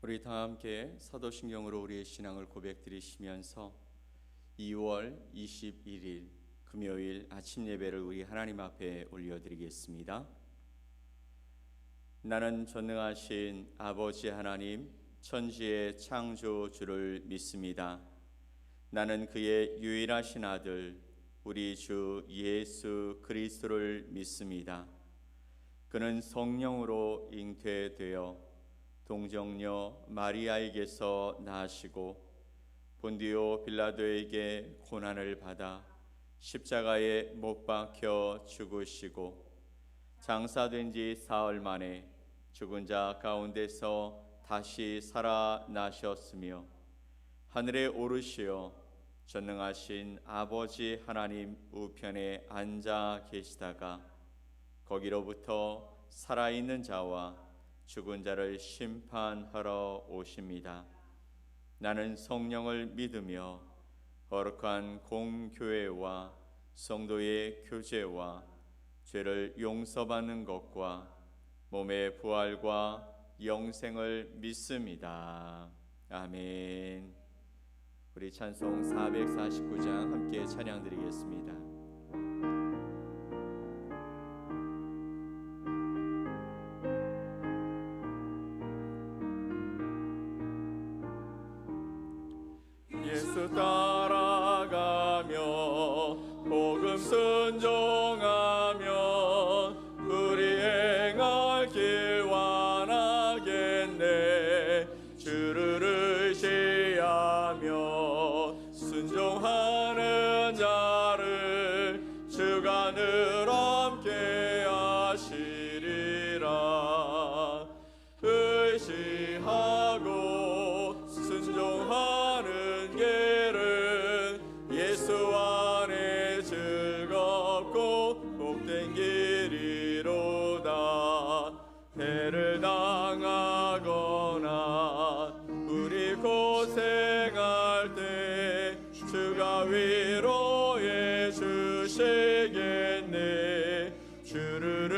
우리 다 함께 사도신경으로 우리의 신앙을 고백드리시면서 2월 21일 금요일 아침 예배를 우리 하나님 앞에 올려드리겠습니다. 나는 전능하신 아버지 하나님 천지의 창조주를 믿습니다. 나는 그의 유일하신 아들 우리 주 예수 그리스도를 믿습니다. 그는 성령으로 잉태되어 동정녀 마리아에게서 나시고 본디오 빌라도에게 고난을 받아 십자가에 못 박혀 죽으시고 장사된 지 사흘 만에 죽은 자 가운데서 다시 살아나셨으며 하늘에 오르시어 전능하신 아버지 하나님 우편에 앉아 계시다가 거기로부터 살아있는 자와 죽은 자를 심판하러 오십니다. 나는 성령을 믿으며 거룩한 공교회와 성도의 교제와 죄를 용서받는 것과 몸의 부활과 영생을 믿습니다. 아멘. 우리 찬송 449장 함께 찬양드리겠습니다. 예수 따라가며 복음 순종하며 우리 행할 길 완하겠네. 주를 의지하며 순종하는 자를 주가 늘 함께 하시리라. 의지하고 순종하는 길은 예수 안에 즐겁고 복된 길이로다. 해를 당하거나 우리 고생할 때 주가 위로해 주시겠네. 주를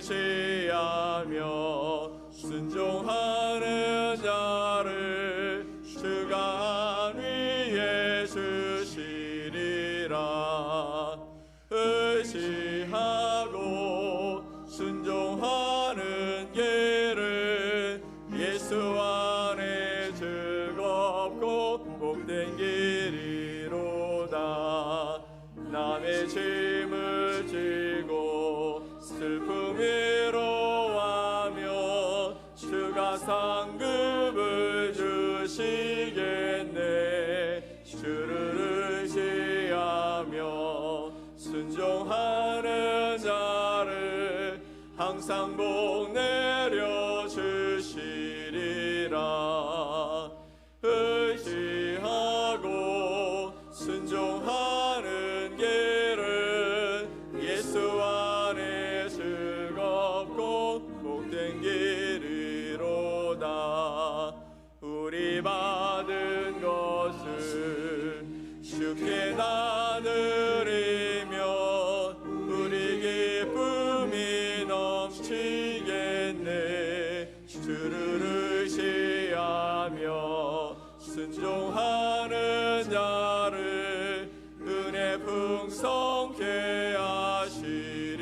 의지하며 순종하는 자를 주가 안위해 주시리라. 의지하고 순종하는 길은 예수 안에 즐겁고 복된 길이로다. 남의 짐을 지고 슬픔 위로하며 주가 상급을 주시겠네. 주를 의지하며 순종하는 자를 항상 복 내려 주시리라. 의지하고 순종하는 길은 예수 안에 즐겁고 복된 길이로다. 우리 받은 것을 주께 나누리며 우리 기쁨이 넘치겠네. 주를 의지하며 순종하는 자를 은혜 풍성케 하시리라.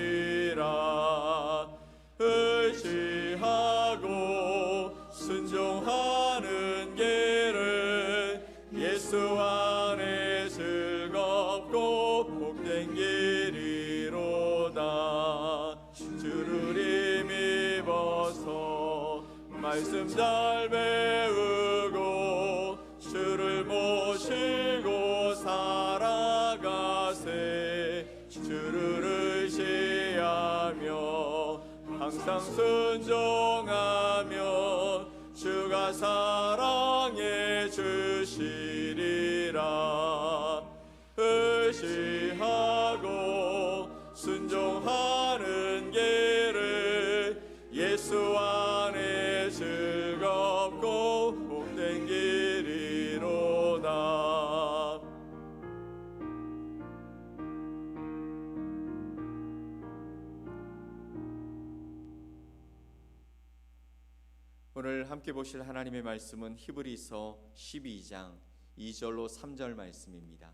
의지하고 순종하는 길은 예수 안에 즐겁고 복된 길이로다. 주를 힘입어서 말씀 잘 배우고 주를 모시고 살아가세. 주를 의지하며 항상 순종하며 주가 사랑해 주시리라. 의지하고 순종하는 길은 예수 안에 즐겁고 복된 길이로다. 오늘 오늘 함께 보실 하나님의 말씀은 히브리서 12장 2절로 3절 말씀입니다.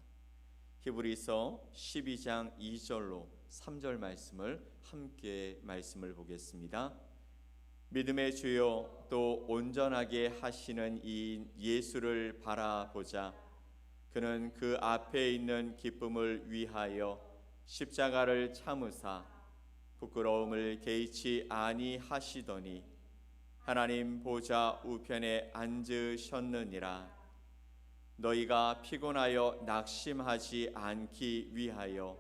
히브리서 12장 2절로 3절 말씀을 함께 말씀을 보겠습니다. 믿음의 주요 또 온전하게 하시는 이 예수를 바라보자. 그는 그 앞에 있는 기쁨을 위하여 십자가를 참으사 부끄러움을 개의치 아니하시더니 하나님 보좌 우편에 앉으셨느니라. 너희가 피곤하여 낙심하지 않기 위하여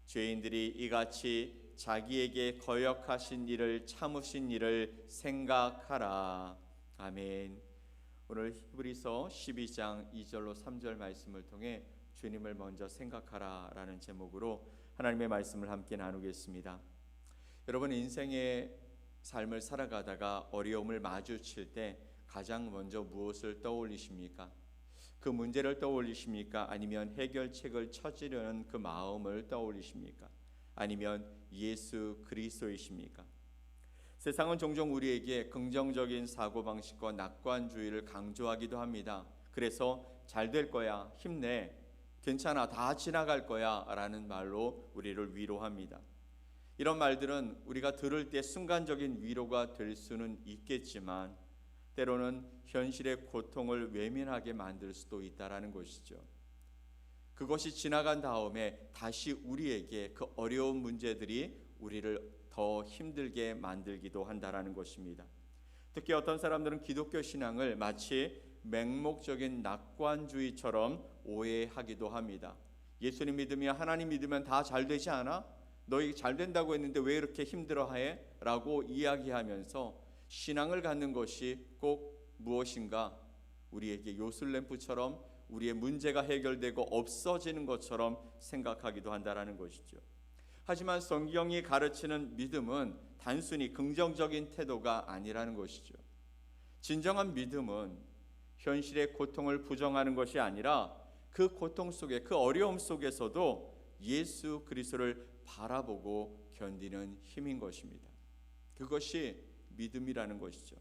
죄인들이 이같이 자기에게 거역하신 일을 참으신 일을 생각하라. 아멘. 오늘 히브리서 12장 2절로 3절 말씀을 통해 주님을 먼저 생각하라 라는 제목으로 하나님의 말씀을 함께 나누겠습니다. 여러분, 인생의 삶을 살아가다가 어려움을 마주칠 때 가장 먼저 무엇을 떠올리십니까? 그 문제를 떠올리십니까? 아니면 해결책을 찾으려는 그 마음을 떠올리십니까? 아니면 예수 그리스도이십니까? 세상은 종종 우리에게 긍정적인 사고방식과 낙관주의를 강조하기도 합니다. 그래서 잘 될 거야, 힘내, 괜찮아, 다 지나갈 거야 라는 말로 우리를 위로합니다. 이런 말들은 우리가 들을 때 순간적인 위로가 될 수는 있겠지만 때로는 현실의 고통을 외면하게 만들 수도 있다라는 것이죠. 그것이 지나간 다음에 다시 우리에게 그 어려운 문제들이 우리를 더 힘들게 만들기도 한다라는 것입니다. 특히 어떤 사람들은 기독교 신앙을 마치 맹목적인 낙관주의처럼 오해하기도 합니다. 예수님 믿으면, 하나님 믿으면 다 잘 되지 않아? 너희 잘 된다고 했는데 왜 이렇게 힘들어해? 라고 이야기하면서 신앙을 갖는 것이 꼭 무엇인가 우리에게 요술램프처럼 우리의 문제가 해결되고 없어지는 것처럼 생각하기도 한다라는 것이죠. 하지만 성경이 가르치는 믿음은 단순히 긍정적인 태도가 아니라는 것이죠. 진정한 믿음은 현실의 고통을 부정하는 것이 아니라 그 고통 속에, 그 어려움 속에서도 예수 그리스도를 바라보고 견디는 힘인 것입니다. 그것이 믿음이라는 것이죠.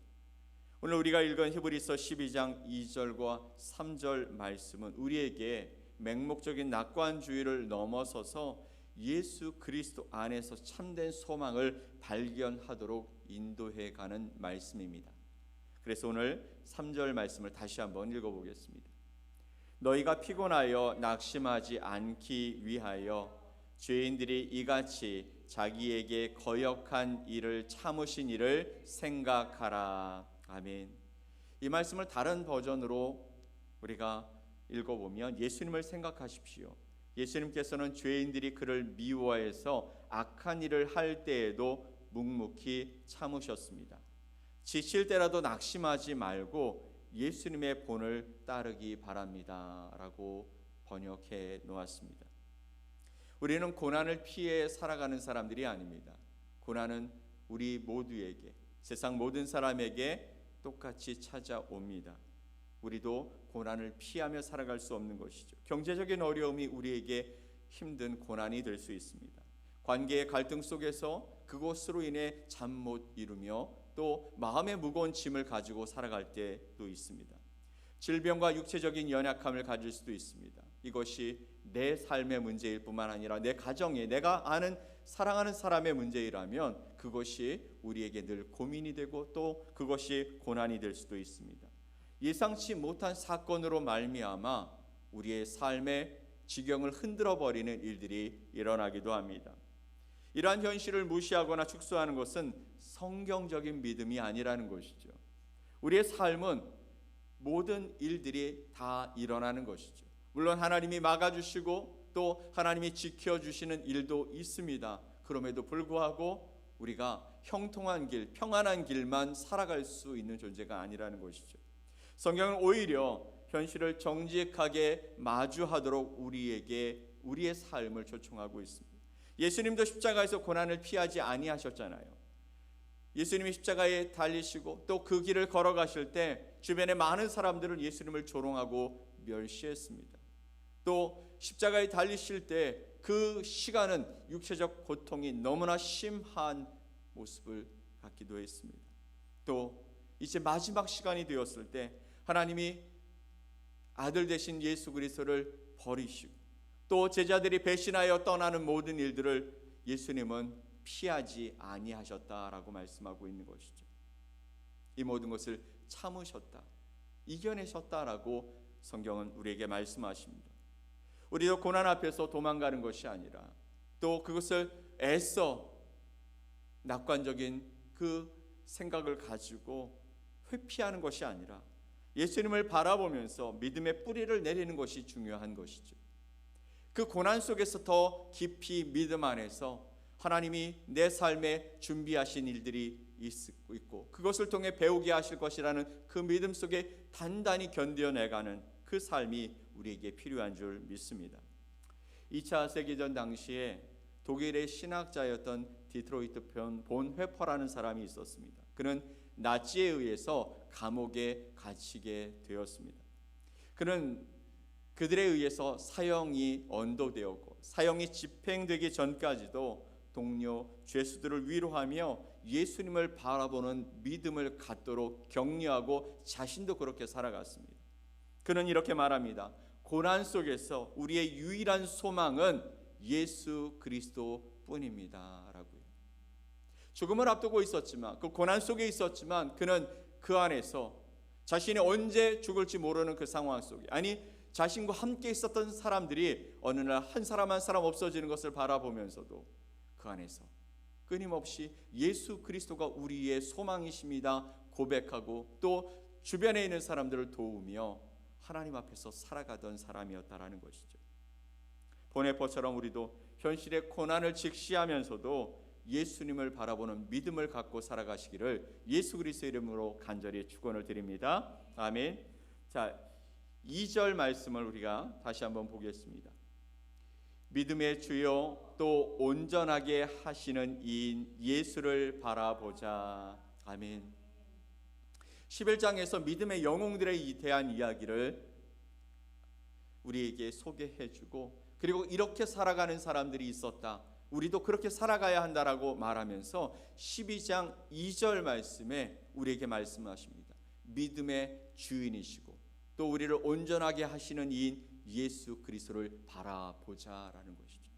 오늘 우리가 읽은 히브리서 12장 2절과 3절 말씀은 우리에게 맹목적인 낙관주의를 넘어서서 예수 그리스도 안에서 참된 소망을 발견하도록 인도해가는 말씀입니다. 그래서 오늘 3절 말씀을 다시 한번 읽어보겠습니다. 너희가 피곤하여 낙심하지 않기 위하여 죄인들이 이같이 자기에게 거역한 일을 참으신 일을 생각하라. 아멘. 이 말씀을 다른 버전으로 우리가 읽어보면 예수님을 생각하십시오. 예수님께서는 죄인들이 그를 미워해서 악한 일을 할 때에도 묵묵히 참으셨습니다. 지칠 때라도 낙심하지 말고 예수님의 본을 따르기 바랍니다 라고 번역해 놓았습니다. 우리는 고난을 피해 살아가는 사람들이 아닙니다. 고난은 우리 모두에게, 세상 모든 사람에게 똑같이 찾아옵니다. 우리도 고난을 피하며 살아갈 수 없는 것이죠. 경제적인 어려움이 우리에게 힘든 고난이 될 수 있습니다. 관계의 갈등 속에서 그것으로 인해 잠 못 이루며 또 마음의 무거운 짐을 가지고 살아갈 때도 있습니다. 질병과 육체적인 연약함을 가질 수도 있습니다. 이것이 내 삶의 문제일 뿐만 아니라 내 가정의, 내가 아는 사랑하는 사람의 문제이라면 그것이 우리에게 늘 고민이 되고 또 그것이 고난이 될 수도 있습니다. 예상치 못한 사건으로 말미암아 우리의 삶의 지경을 흔들어버리는 일들이 일어나기도 합니다. 이러한 현실을 무시하거나 축소하는 것은 성경적인 믿음이 아니라는 것이죠. 우리의 삶은 모든 일들이 다 일어나는 것이죠. 물론 하나님이 막아주시고 또 하나님이 지켜주시는 일도 있습니다. 그럼에도 불구하고 우리가 형통한 길, 평안한 길만 살아갈 수 있는 존재가 아니라는 것이죠. 성경은 오히려 현실을 정직하게 마주하도록 우리에게 우리의 삶을 초청하고 있습니다. 예수님도 십자가에서 고난을 피하지 아니하셨잖아요. 예수님이 십자가에 달리시고 또 그 길을 걸어가실 때 주변의 많은 사람들은 예수님을 조롱하고 멸시했습니다. 또 십자가에 달리실 때 그 시간은 육체적 고통이 너무나 심한 모습을 갖기도 했습니다. 또 이제 마지막 시간이 되었을 때 하나님이 아들 되신 예수 그리스도를 버리시고 또 제자들이 배신하여 떠나는 모든 일들을 예수님은 피하지 아니하셨다라고 말씀하고 있는 것이죠. 이 모든 것을 참으셨다, 이겨내셨다라고 성경은 우리에게 말씀하십니다. 우리도 고난 앞에서 도망가는 것이 아니라 또 그것을 애써 낙관적인 그 생각을 가지고 회피하는 것이 아니라 예수님을 바라보면서 믿음의 뿌리를 내리는 것이 중요한 것이죠. 그 고난 속에서 더 깊이 믿음 안에서 하나님이 내 삶에 준비하신 일들이 있고 그것을 통해 배우게 하실 것이라는 그 믿음 속에 단단히 견뎌내가는 그 삶이 우리에게 필요한 줄 믿습니다. 2차 세계전 당시에 독일의 신학자였던 디트로이트 본 회퍼라는 사람이 있었습니다. 그는 나치에 의해서 감옥에 갇히게 되었습니다. 그는 그들에 의해서 사형이 언도되었고 사형이 집행되기 전까지도 동료 죄수들을 위로하며 예수님을 바라보는 믿음을 갖도록 격려하고 자신도 그렇게 살아갔습니다. 그는 이렇게 말합니다. 고난 속에서 우리의 유일한 소망은 예수 그리스도뿐입니다 라고요. 죽음을 앞두고 있었지만 그 고난 속에 있었지만 그는 그 안에서 자신이 언제 죽을지 모르는 그 상황 속에 아니 자신과 함께 있었던 사람들이 어느 날 한 사람 한 사람 없어지는 것을 바라보면서도 그 안에서 끊임없이 예수 그리스도가 우리의 소망이십니다 고백하고 또 주변에 있는 사람들을 도우며 하나님 앞에서 살아가던 사람이었다라는 것이죠. 보네퍼처럼 우리도 현실의 고난을 직시하면서도 예수님을 바라보는 믿음을 갖고 살아가시기를 예수 그리스도의 이름으로 간절히 축원을 드립니다. 아멘. 자, 2절 말씀을 우리가 다시 한번 보겠습니다. 믿음의 주요 또 온전하게 하시는 이인 예수를 바라보자. 아멘. 11장에서 믿음의 영웅들에 대한 이야기를 우리에게 소개해주고 그리고 이렇게 살아가는 사람들이 있었다. 우리도 그렇게 살아가야 한다라고 말하면서 12장 2절 말씀에 우리에게 말씀하십니다. 믿음의 주인이시고 또 우리를 온전하게 하시는 이인 예수 그리스도를 바라보자라는 것이죠.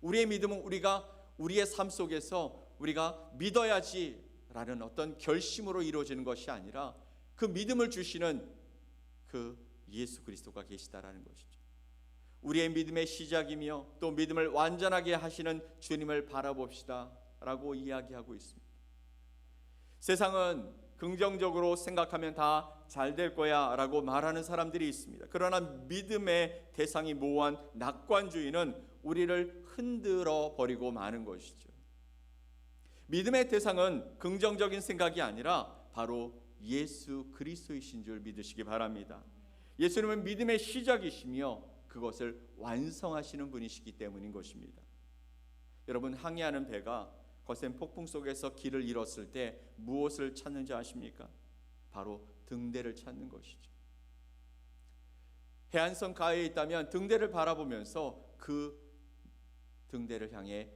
우리의 믿음은 우리가 우리의 삶 속에서 우리가 믿어야지라는 어떤 결심으로 이루어지는 것이 아니라 그 믿음을 주시는 그 예수 그리스도가 계시다라는 것이죠. 우리의 믿음의 시작이며 또 믿음을 완전하게 하시는 주님을 바라봅시다 라고 이야기하고 있습니다. 세상은 긍정적으로 생각하면 다 잘 될 거야 라고 말하는 사람들이 있습니다. 그러나 믿음의 대상이 모호한 낙관주의는 우리를 흔들어 버리고 마는 것이죠. 믿음의 대상은 긍정적인 생각이 아니라 바로 예수 그리스도이신 줄 믿으시기 바랍니다. 예수님은 믿음의 시작이시며 그것을 완성하시는 분이시기 때문인 것입니다. 여러분, 항해하는 배가 거센 폭풍 속에서 길을 잃었을 때 무엇을 찾는지 아십니까? 바로 등대를 찾는 것이죠. 해안선 가에 있다면 등대를 바라보면서 그 등대를 향해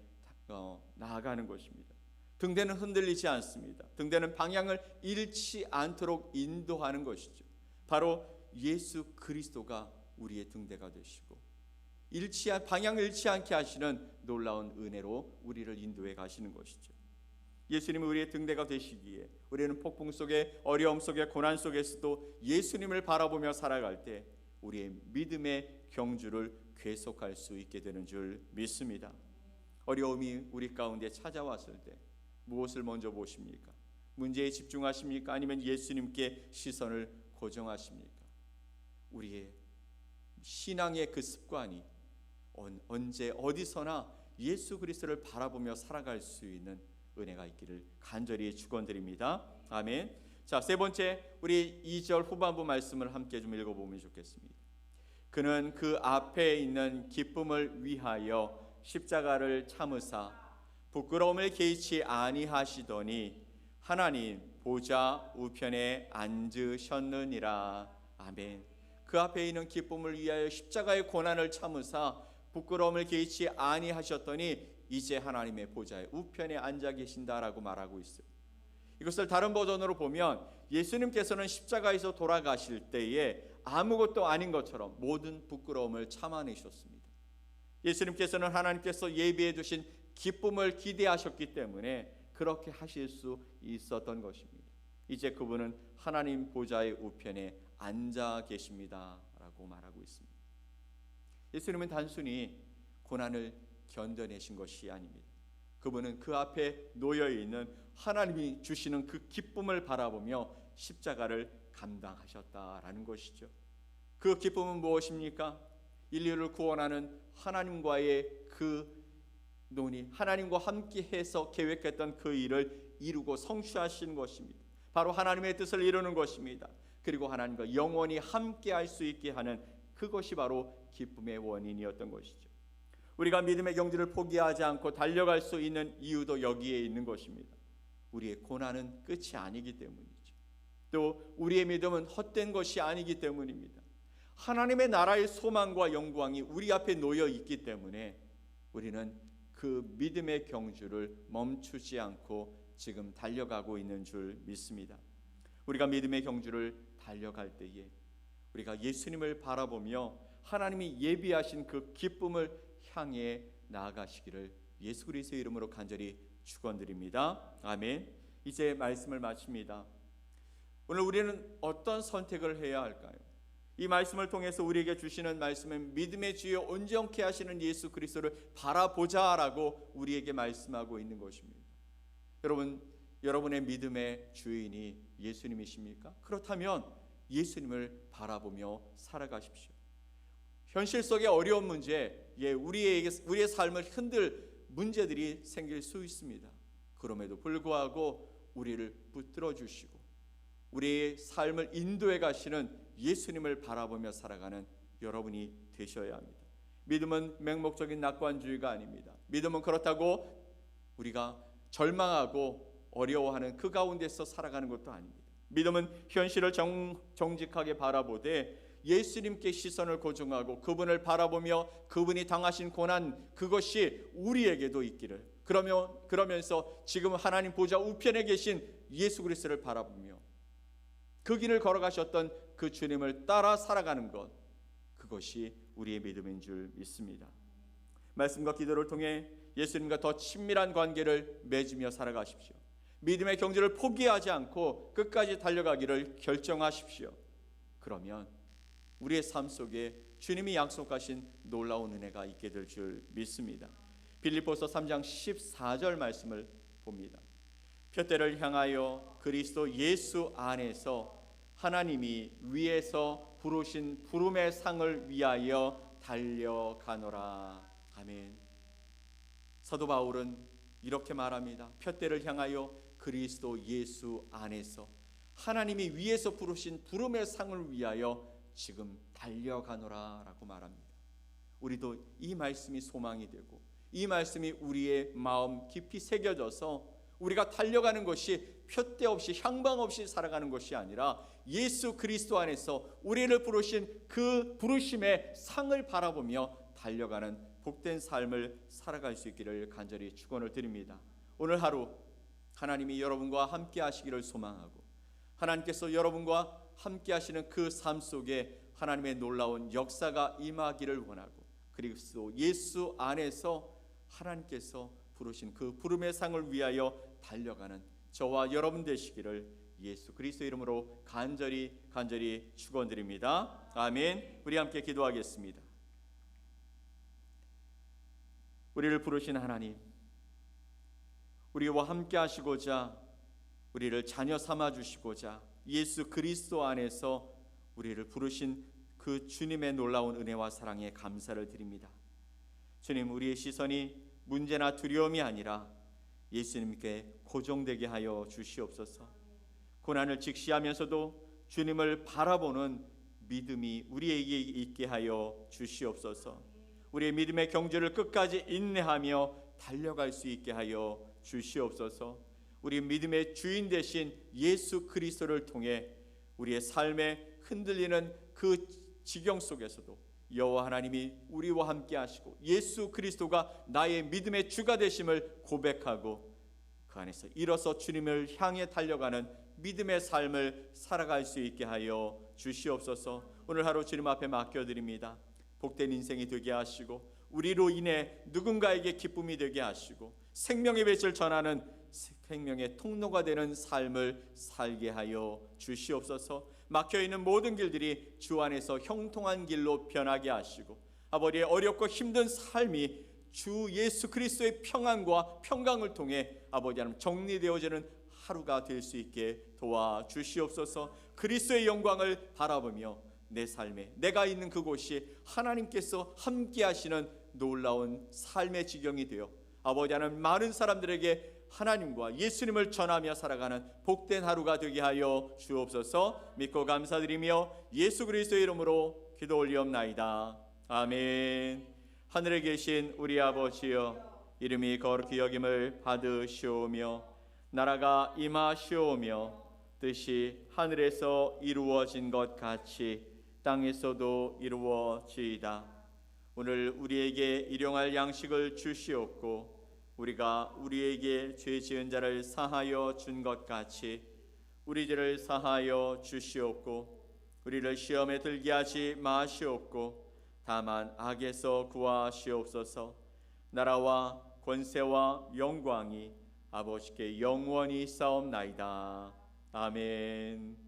나아가는 것입니다. 등대는 흔들리지 않습니다. 등대는 방향을 잃지 않도록 인도하는 것이죠. 바로 예수 그리스도가 우리의 등대가 되시고 방향을 잃지 않게 하시는 놀라운 은혜로 우리를 인도해 가시는 것이죠. 예수님이 우리의 등대가 되시기에 우리는 폭풍 속에 어려움 속에 고난 속에서도 예수님을 바라보며 살아갈 때 우리의 믿음의 경주를 계속할 수 있게 되는 줄 믿습니다. 어려움이 우리 가운데 찾아왔을 때 무엇을 먼저 보십니까? 문제에 집중하십니까? 아니면 예수님께 시선을 고정하십니까? 우리의 신앙의 그 습관이 언제 어디서나 예수 그리스도를 바라보며 살아갈 수 있는 은혜가 있기를 간절히 축원드립니다. 아멘. 자, 세 번째, 우리 2절 후반부 말씀을 함께 좀 읽어보면 좋겠습니다. 그는 그 앞에 있는 기쁨을 위하여 십자가를 참으사 부끄러움을 개의치 아니하시더니 하나님 보좌 우편에 앉으셨느니라. 아멘. 그 앞에 있는 기쁨을 위하여 십자가의 고난을 참으사 부끄러움을 개의치 아니하셨더니 이제 하나님의 보좌의 우편에 앉아 계신다라고 말하고 있어요. 이것을 다른 버전으로 보면 예수님께서는 십자가에서 돌아가실 때에 아무것도 아닌 것처럼 모든 부끄러움을 참아내셨습니다. 예수님께서는 하나님께서 예비해 두신 기쁨을 기대하셨기 때문에 그렇게 하실 수 있었던 것입니다. 이제 그분은 하나님 보좌의 우편에 앉아 계십니다 라고 말하고 있습니다. 예수님은 단순히 고난을 견뎌내신 것이 아닙니다. 그분은 그 앞에 놓여있는 하나님이 주시는 그 기쁨을 바라보며 십자가를 감당하셨다라는 것이죠. 그 기쁨은 무엇입니까? 인류를 구원하는 하나님과의 그 논의, 하나님과 함께해서 계획했던 그 일을 이루고 성취하신 것입니다. 바로 하나님의 뜻을 이루는 것입니다. 그리고 하나님과 영원히 함께할 수 있게 하는 그것이 바로 기쁨의 원인이었던 것이죠. 우리가 믿음의 경주를 포기하지 않고 달려갈 수 있는 이유도 여기에 있는 것입니다. 우리의 고난은 끝이 아니기 때문이죠. 또 우리의 믿음은 헛된 것이 아니기 때문입니다. 하나님의 나라의 소망과 영광이 우리 앞에 놓여 있기 때문에 우리는 그 믿음의 경주를 멈추지 않고 지금 달려가고 있는 줄 믿습니다. 우리가 믿음의 경주를 달려갈 때에 우리가 예수님을 바라보며 하나님이 예비하신 그 기쁨을 향해 나아가시기를 예수 그리스도의 이름으로 간절히 축원드립니다. 아멘. 이제 말씀을 마칩니다. 오늘 우리는 어떤 선택을 해야 할까요? 이 말씀을 통해서 우리에게 주시는 말씀은 믿음의 주여 온전케 하시는 예수 그리스도를 바라보자라고 우리에게 말씀하고 있는 것입니다. 여러분의 믿음의 주인이 예수님이십니까? 그렇다면 예수님을 바라보며 살아가십시오. 현실 속의 어려운 문제, 우리의 삶을 흔들 문제들이 생길 수 있습니다. 그럼에도 불구하고 우리를 붙들어 주시고 우리의 삶을 인도해 가시는 예수님을 바라보며 살아가는 여러분이 되셔야 합니다. 믿음은 맹목적인 낙관주의가 아닙니다. 믿음은 그렇다고 우리가 절망하고 어려워하는 그 가운데서 살아가는 것도 아닙니다. 믿음은 현실을 정직하게 바라보되 예수님께 시선을 고정하고 그분을 바라보며 그분이 당하신 고난 그것이 우리에게도 있기를 그러면서 지금 하나님 보좌 우편에 계신 예수 그리스도를 바라보며 그 길을 걸어가셨던 그 주님을 따라 살아가는 것 그것이 우리의 믿음인 줄 믿습니다. 말씀과 기도를 통해 예수님과 더 친밀한 관계를 맺으며 살아가십시오. 믿음의 경주를 포기하지 않고 끝까지 달려가기를 결정하십시오. 그러면 우리의 삶 속에 주님이 약속하신 놀라운 은혜가 있게 될 줄 믿습니다. 빌립보서 3장 14절 말씀을 봅니다. 표대를 향하여 그리스도 예수 안에서 하나님이 위에서 부르신 부름의 상을 위하여 달려가노라. 아멘. 사도 바울은 이렇게 말합니다. 표대를 향하여 그리스도 예수 안에서 하나님이 위에서 부르신 부름의 상을 위하여 지금 달려가노라 라고 말합니다. 우리도 이 말씀이 소망이 되고 이 말씀이 우리의 마음 깊이 새겨져서 우리가 달려가는 것이 표대 없이 향방 없이 살아가는 것이 아니라 예수 그리스도 안에서 우리를 부르신 그 부르심의 상을 바라보며 달려가는 복된 삶을 살아갈 수 있기를 간절히 축원을 드립니다. 오늘 하루 하나님이 여러분과 함께 하시기를 소망하고 하나님께서 여러분과 함께 하시는 그 삶 속에 하나님의 놀라운 역사가 임하기를 원하고 그리고 예수 안에서 하나님께서 부르신 그 부름의 상을 위하여 달려가는 저와 여러분 되시기를 예수 그리스도 이름으로 간절히 축원드립니다. 아멘. 우리 함께 기도하겠습니다. 우리를 부르신 하나님, 우리와 함께 하시고자 우리를 자녀 삼아 주시고자 예수 그리스도 안에서 우리를 부르신 그 주님의 놀라운 은혜와 사랑에 감사를 드립니다. 주님, 우리의 시선이 문제나 두려움이 아니라 예수님께 고정되게 하여 주시옵소서. 고난을 직시하면서도 주님을 바라보는 믿음이 우리에게 있게 하여 주시옵소서. 우리의 믿음의 경주를 끝까지 인내하며 달려갈 수 있게 하여 주시옵소서. 우리 믿음의 주인 되신 예수 그리스도를 통해 우리의 삶에 흔들리는 그 지경 속에서도 여호와 하나님이 우리와 함께 하시고 예수 그리스도가 나의 믿음의 주가 되심을 고백하고 그 그 안에서 일어서 주님을 향해 달려가는 믿음의 삶을 살아갈 수 있게 하여 주시옵소서. 오늘 하루 주님 앞에 맡겨드립니다. 복된 인생이 되게 하시고 우리로 인해 누군가에게 기쁨이 되게 하시고 생명의 빛을 전하는 생명의 통로가 되는 삶을 살게 하여 주시옵소서. 막혀있는 모든 길들이 주 안에서 형통한 길로 변하게 하시고 아버지의 어렵고 힘든 삶이 주 예수 그리스도의 평안과 평강을 통해 아버지 하나님 정리되어지는 하루가 될 수 있게 도와주시옵소서. 그리스도의 영광을 바라보며 내 삶에 내가 있는 그곳이 하나님께서 함께 하시는 놀라운 삶의 지경이 되어 아버지 하나님 많은 사람들에게 하나님과 예수님을 전하며 살아가는 복된 하루가 되게 하여 주옵소서. 믿고 감사드리며 예수 그리스도의 이름으로 기도 올리옵나이다. 아멘. 하늘에 계신 우리 아버지여, 이름이 거룩히 여김을 받으시오며 나라가 임하시오며 뜻이 하늘에서 이루어진 것 같이 땅에서도 이루어지이다. 오늘 우리에게 일용할 양식을 주시옵고 우리가 우리에게 죄 지은 자를 사하여 준 것 같이 우리 죄를 사하여 주시옵고 우리를 시험에 들게 하지 마시옵고 다만 악에서 구하시옵소서. 나라와 권세와 영광이 아버지께 영원히 싸움나이다. 아멘.